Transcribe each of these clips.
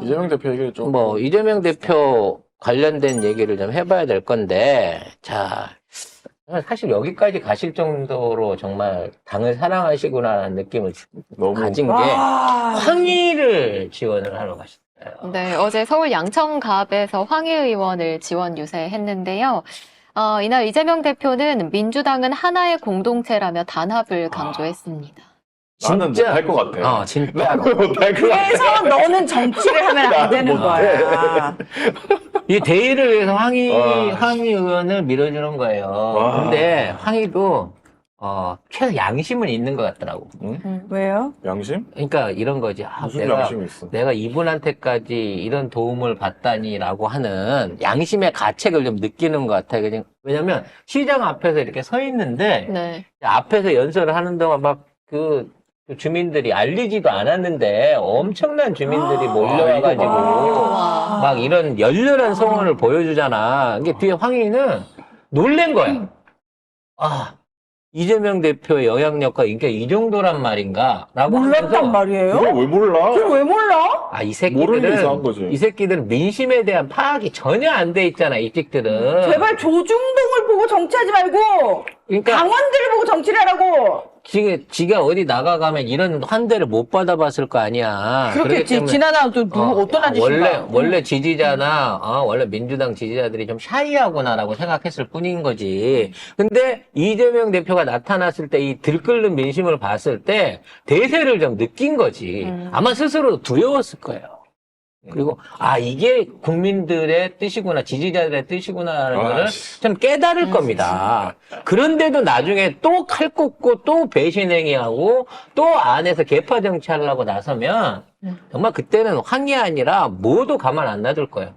이재명 대표 얘기를 좀. 뭐 이재명 대표 관련된 얘기를 좀 해봐야 될 건데, 자, 사실 여기까지 가실 정도로 정말 당을 사랑하시구나라는 느낌을 너무 가진 게 황희를 지원을 하러 가셨어요. 네, 어제 서울 양천갑에서 황희 의원을 지원 유세했는데요. 이날 이재명 대표는 민주당은 하나의 공동체라며 단합을 강조했습니다. 나는 못할 것 같아. 진짜. 나는 못할 것 같아. 그래서 너는 정치를 하면 안 되는 거야. 이 대의를 위해서 황희 와. 의원을 밀어주는 거예요. 와. 근데 황희도, 최소 양심은 있는 것 같더라고. 응? 왜요? 양심? 그러니까 이런 거지. 무슨 양심이 있어? 내가 이분한테까지 이런 도움을 받다니라고 하는 양심의 가책을 좀 느끼는 것 같아요. 그냥 왜냐면 시장 앞에서 이렇게 서 있는데 네. 앞에서 연설을 하는 동안 막 그 주민들이 알리지도 않았는데 엄청난 주민들이 몰려와가지고 와. 막 이런 열렬한 성원을 보여주잖아. 이게 뒤에 황희는 놀란 거야. 아, 이재명 대표의 영향력과 인기가 이 정도란 말인가? 라고 몰랐단 하면서 말이에요? 그걸 왜 몰라? 그걸 왜 몰라? 이 모르는 게 이상한 거지. 새끼들은, 이 새끼들은 민심에 대한 파악이 전혀 안 돼 있잖아, 이 찍들은. 제발 조중동을 보고 정치하지 말고 그러니까, 강원들을 보고 정치를 하라고. 지가 어디 나가가면 이런 환대를 못 받아봤을 거 아니야. 그렇기 그렇겠지. 때문에 지나다 또 누구 어떤 아저씨가. 원래 지지자나, 원래 민주당 지지자들이 좀 샤이하구나라고 생각했을 뿐인 거지. 근데 이재명 대표가 나타났을 때 이 들끓는 민심을 봤을 때 대세를 좀 느낀 거지. 아마 스스로 두려웠을 거예요. 그리고, 이게 국민들의 뜻이구나, 지지자들의 뜻이구나라는 거를 좀 깨달을 겁니다. 그런데도 나중에 또 칼 꽂고 또 배신행위하고 또 안에서 개파 정치하려고 나서면 정말 그때는 황이 아니라 모두 가만 안 놔둘 거예요.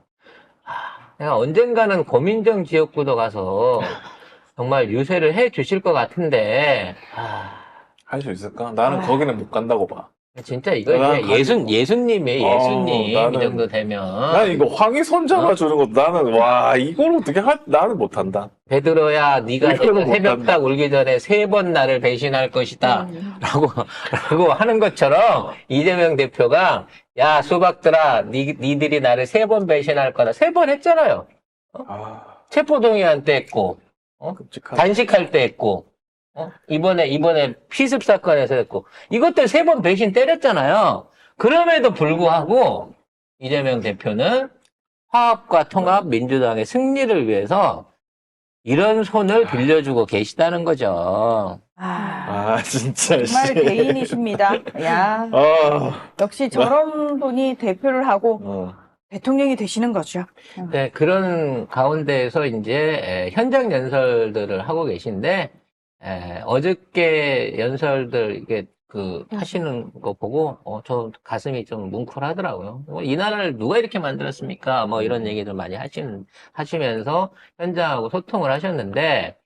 내가 언젠가는 고민정 지역구도 가서 정말 유세를 해 주실 것 같은데, 할 수 있을까? 나는 거기는 못 간다고 봐. 진짜 이거 이제 예수님이에요, 예수님. 이 정도 되면. 난 이거 황희 손잡아주는 것도 나는, 이걸 어떻게 나는 못한다. 베드로야, 네가 이거는 새벽 못한다. 딱 울기 전에 3번 나를 배신할 것이다. 라고 하는 것처럼 이재명 대표가, 야, 수박들아, 니들이 나를 3번 배신할 거다. 3번 했잖아요. 체포동의안 때 했고, 끔찍하다. 단식할 때 했고, 이번에 피습 사건에서 했고, 이것들 3번 배신 때렸잖아요. 그럼에도 불구하고, 이재명 대표는 화합과 통합 민주당의 승리를 위해서 이런 손을 빌려주고 계시다는 거죠. 진짜. 정말 대인이십니다. 야, 역시 저런 분이 대표를 하고 대통령이 되시는 거죠. 네, 그런 가운데에서 이제 현장 연설들을 하고 계신데, 어저께 연설들 이게 하시는 거 보고 저 가슴이 좀 뭉클하더라고요. 이 나라를 누가 이렇게 만들었습니까? 뭐 이런 얘기들 많이 하시면서 현장하고 소통을 하셨는데,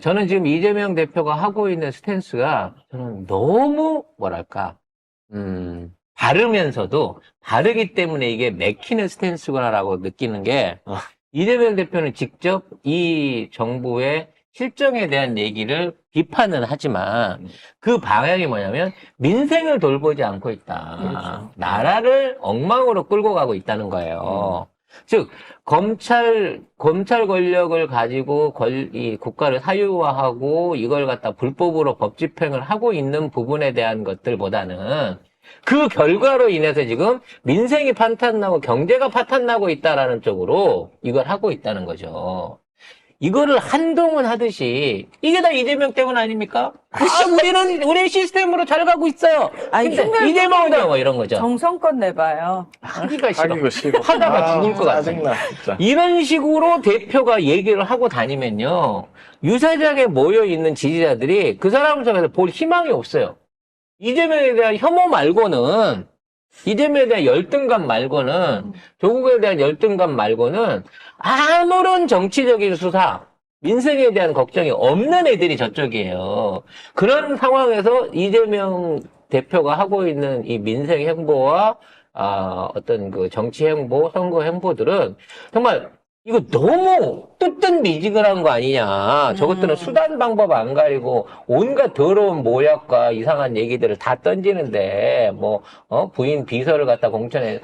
저는 지금 이재명 대표가 하고 있는 스탠스가 저는 너무 뭐랄까 바르면서도 바르기 때문에 이게 맥히는 스탠스구나라고 느끼는 게, 이재명 대표는 직접 이 정부의 실정에 대한 얘기를 비판은 하지만 그 방향이 뭐냐면 민생을 돌보지 않고 있다. 그렇죠. 나라를 엉망으로 끌고 가고 있다는 거예요. 즉 검찰 권력을 가지고 이 국가를 사유화하고 이걸 갖다 불법으로 법 집행을 하고 있는 부분에 대한 것들보다는 그 결과로 인해서 지금 민생이 판탄나고 경제가 파탄나고 있다라는 쪽으로 이걸 하고 있다는 거죠. 이거를 한동훈 하듯이 이게 다 이재명 때문 아닙니까? 우리 시스템으로 잘 가고 있어요. 근데 이재명이다 뭐 이런 거죠. 정성껏 내봐요. 하기가 싫어. 하기가 싫어. 하다가 죽을 것 같아. 짜증나, 진짜. 이런 식으로 대표가 얘기를 하고 다니면요, 유사장에 모여 있는 지지자들이 그 사람을 통해서 볼 희망이 없어요. 이재명에 대한 혐오 말고는, 이재명에 대한 열등감 말고는, 조국에 대한 열등감 말고는 아무런 정치적인 수사, 민생에 대한 걱정이 없는 애들이 저쪽이에요. 그런 상황에서 이재명 대표가 하고 있는 이 민생 행보와 어떤 그 정치 행보, 선거 행보들은 정말 이거 너무 뜨뜻미지근한 거 아니냐. 저것들은 수단 방법 안 가리고 온갖 더러운 모략과 이상한 얘기들을 다 던지는데, 부인 비서를 갖다 공천해.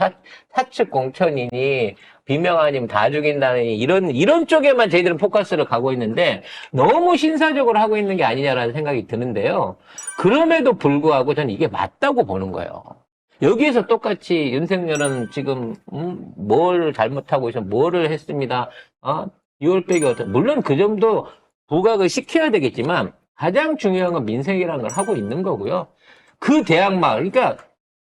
사측 공천이니, 비명 아니면 다 죽인다니, 이런 쪽에만 저희들은 포커스를 가고 있는데, 너무 신사적으로 하고 있는 게 아니냐라는 생각이 드는데요. 그럼에도 불구하고 저는 이게 맞다고 보는 거예요. 여기에서 똑같이 윤석열은 지금 뭘 잘못하고 있어, 뭐를 했습니다. 6월백이 어떤, 물론 그 정도 부각을 시켜야 되겠지만 가장 중요한 건 민생이라는 걸 하고 있는 거고요. 그 대항마, 그러니까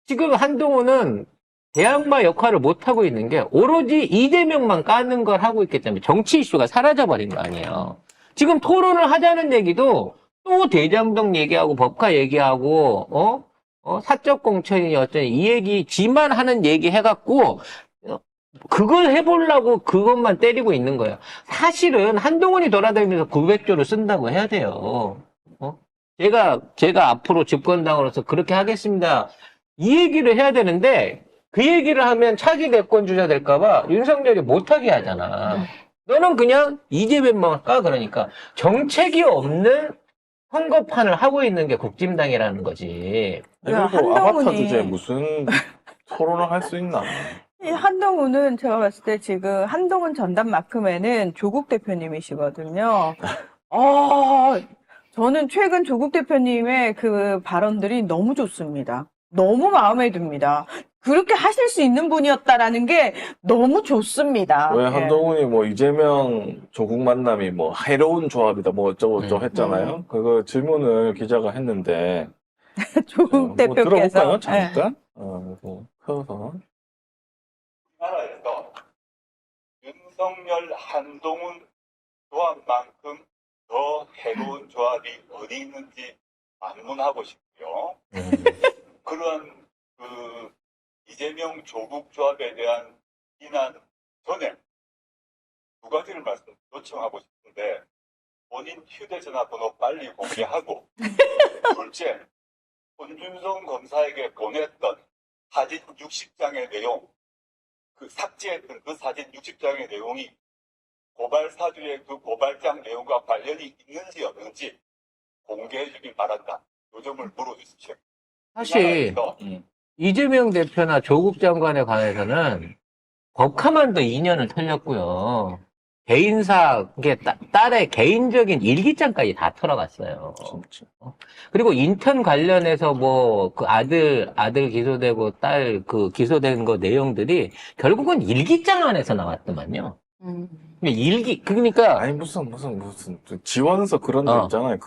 지금 한동훈은 대항마 역할을 못 하고 있는 게 오로지 이재명만 까는 걸 하고 있기 때문에 정치 이슈가 사라져버린 거 아니에요. 지금 토론을 하자는 얘기도 또 대장동 얘기하고 법카 얘기하고 사적 공천이 어쩌니 이 얘기 지만 하는 얘기 해갖고 그걸 해보려고 그것만 때리고 있는 거예요. 사실은 한동훈이 돌아다니면서 900조를 쓴다고 해야 돼요. 제가 앞으로 집권당으로서 그렇게 하겠습니다. 이 얘기를 해야 되는데 그 얘기를 하면 차기 대권 주자 될까봐 윤석열이 못하게 하잖아. 너는 그냥 이재명만 까 그러니까 정책이 없는 선거판을 하고 있는 게 국진당이라는 거지. 그리고 아바타 주제에 무슨 토론을 할 수 있나? 이 한동훈은 제가 봤을 때 지금 한동훈 전담마크맨은 조국 대표님이시거든요. 저는 최근 조국 대표님의 그 발언들이 너무 좋습니다. 너무 마음에 듭니다. 그렇게 하실 수 있는 분이었다라는 게 너무 좋습니다. 왜 예. 한동훈이 이재명 조국 만남이 해로운 조합이다 어쩌고저쩌고 했잖아요. 그거 질문을 기자가 했는데 조국 대표께서 들어볼까요? 잠깐. 펴서. 우리나라에서 윤석열 한동훈 조합만큼 더 해로운 조합이 어디 있는지 반문하고 싶고요. 그런 이재명 조국 조합에 대한 비난 전에 두 가지를 요청하고 싶은데, 본인 휴대전화 번호 빨리 공개하고 둘째, 손준성 검사에게 보냈던 사진 60장의 내용, 그 삭제했던 그 사진 60장의 내용이 고발 사주의 그 고발장 내용과 관련이 있는지 없는지 공개해 주길 바란다. 요 점을 물어주십시오. 사실 이재명 대표나 조국 장관에 관해서는 법카만도 2년을 털렸고요. 개인사, 딸의 개인적인 일기장까지 다 털어갔어요. 진짜. 그리고 인턴 관련해서 그 아들 기소되고 딸 기소된 거 내용들이 결국은 일기장 안에서 나왔더만요. 그러니까. 아니, 무슨 지원서 그런 데 있잖아요.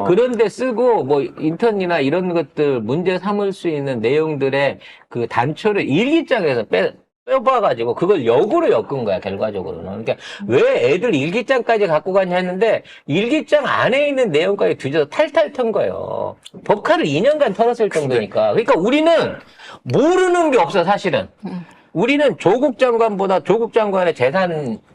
그런데 쓰고, 인턴이나 이런 것들 문제 삼을 수 있는 내용들의 그 단초를 일기장에서 빼봐가지고, 그걸 역으로 엮은 거야, 결과적으로는. 그러니까, 왜 애들 일기장까지 갖고 갔냐 했는데, 일기장 안에 있는 내용까지 뒤져서 탈탈 턴 거예요. 법카를 2년간 털었을 정도니까. 그러니까 우리는 모르는 게 없어, 사실은. 우리는 조국 장관보다 조국 장관의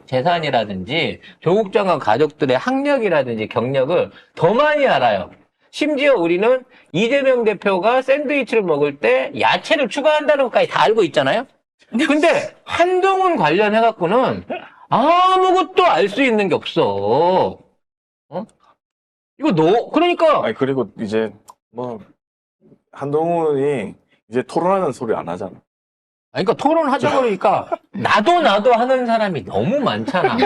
재산이라든지 조국 장관 가족들의 학력이라든지 경력을 더 많이 알아요. 심지어 우리는 이재명 대표가 샌드위치를 먹을 때 야채를 추가한다는 것까지 다 알고 있잖아요. 근데 한동훈 관련해갖고는 아무것도 알 수 있는 게 없어. 그러니까. 아니, 그리고 이제 한동훈이 이제 토론하는 소리 안 하잖아. 그러니까 토론하자 그러니까 나도 하는 사람이 너무 많잖아.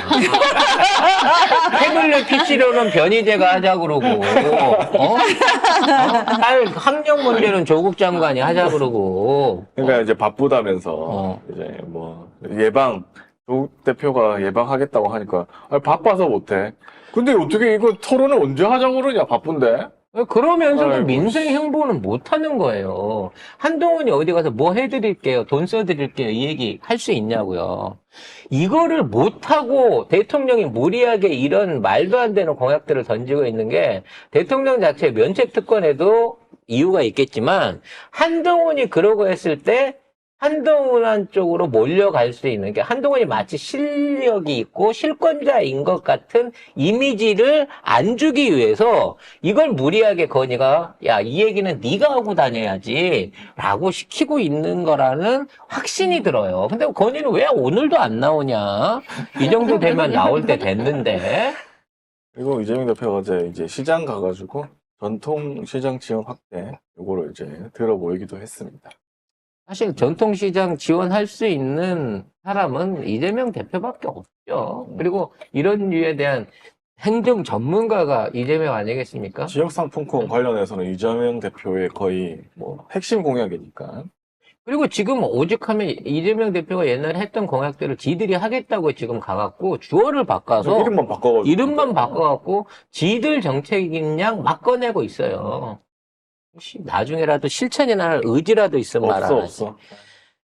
태블릿 PC로는 변희재가 하자 그러고, 딸 학력 문제는 조국 장관이 하자 그러고. 그러니까 이제 바쁘다면서 이제 조국 대표가 예방하겠다고 하니까 바빠서 못해. 근데 어떻게 이거 토론을 언제 하자고 그러냐, 바쁜데? 그러면서는 아이고, 민생 행보는 못하는 거예요. 한동훈이 어디 가서 뭐 해드릴게요, 돈 써드릴게요, 이 얘기 할 수 있냐고요. 이거를 못하고 대통령이 무리하게 이런 말도 안 되는 공약들을 던지고 있는 게 대통령 자체의 면책 특권에도 이유가 있겠지만 한동훈이 그러고 했을 때 한동훈 쪽으로 몰려갈 수 있는 게 한동훈이 마치 실력이 있고 실권자인 것 같은 이미지를 안 주기 위해서 이걸 무리하게 건희가 야, 이 얘기는 네가 하고 다녀야지 라고 시키고 있는 거라는 확신이 들어요. 근데 건희는 왜 오늘도 안 나오냐? 이 정도 되면 나올 때 됐는데. 그리고 이재명 대표가 이제 시장 가가지고 전통 시장 지원 확대 요거를 이제 들어 보이기도 했습니다. 사실 전통시장 지원할 수 있는 사람은 이재명 대표밖에 없죠. 그리고 이런 류에 대한 행정 전문가가 이재명 아니겠습니까? 지역 상품권 관련해서는 이재명 대표의 거의 뭐 핵심 공약이니까. 그리고 지금 오죽하면 이재명 대표가 옛날에 했던 공약들을 지들이 하겠다고 지금 가갖고 주어를 바꿔서 이름만 바꿔갖고 지들 정책인 양 막 꺼내고 있어요. 나중에라도 실천이나 할 의지라도 있으면 말하지. 없어.